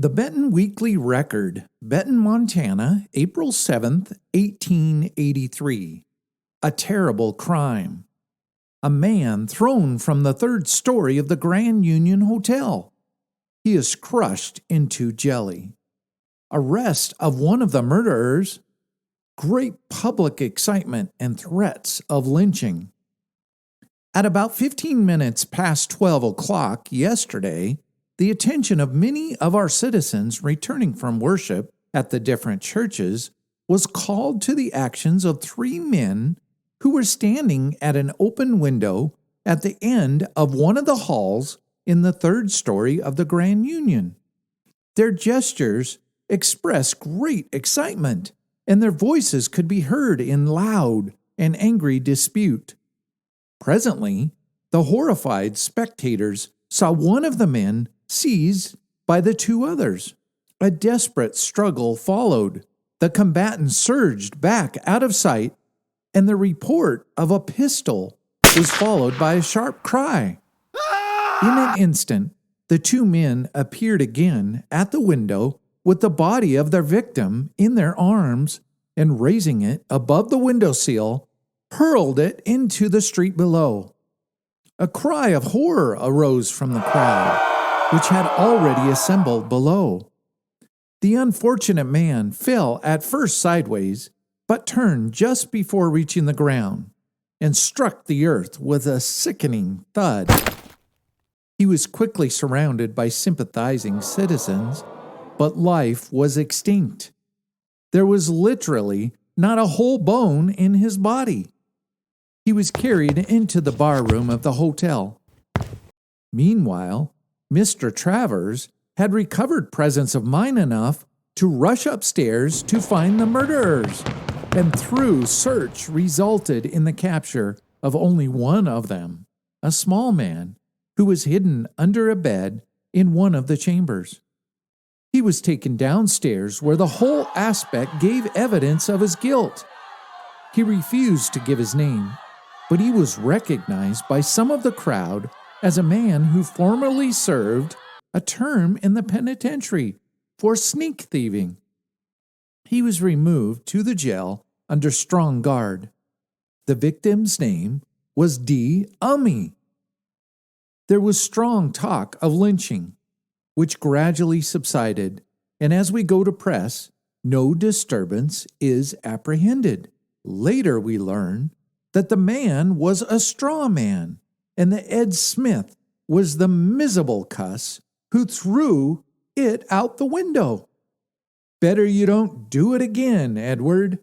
The Benton Weekly Record, Benton, Montana, April 7th, 1883. A terrible crime. A man thrown from the third story of the Grand Union Hotel. He is crushed into jelly. Arrest of one of the murderers. Great public excitement and threats of lynching. At about 15 minutes past 12 o'clock yesterday, the attention of many of our citizens returning from worship at the different churches was called to the actions of three men who were standing at an open window at the end of one of the halls in the third story of the Grand Union. Their gestures expressed great excitement, and their voices could be heard in loud and angry dispute. Presently, the horrified spectators saw one of the men seized by the two others. A desperate struggle followed. The combatants surged back out of sight, and the report of a pistol was followed by a sharp cry. In an instant, the two men appeared again at the window with the body of their victim in their arms, and raising it above the windowsill, hurled it into the street below. A cry of horror arose from the crowd, which had already assembled below. The unfortunate man fell at first sideways, but turned just before reaching the ground, and struck the earth with a sickening thud. He was quickly surrounded by sympathizing citizens, but life was extinct. There was literally not a whole bone in his body. He was carried into the bar room of the hotel. Meanwhile, Mr. Travers had recovered presence of mind enough to rush upstairs to find the murderers, and through search resulted in the capture of only one of them, a small man who was hidden under a bed in one of the chambers. He was taken downstairs where the whole aspect gave evidence of his guilt. He refused to give his name, but he was recognized by some of the crowd as a man who formerly served a term in the penitentiary for sneak thieving. He was removed to the jail under strong guard. The victim's name was D. Ummy. There was strong talk of lynching, which gradually subsided, and as we go to press, no disturbance is apprehended. Later we learn that the man was a straw man, and that Ed Smith was the miserable cuss who threw it out the window. Better you don't do it again, Edward,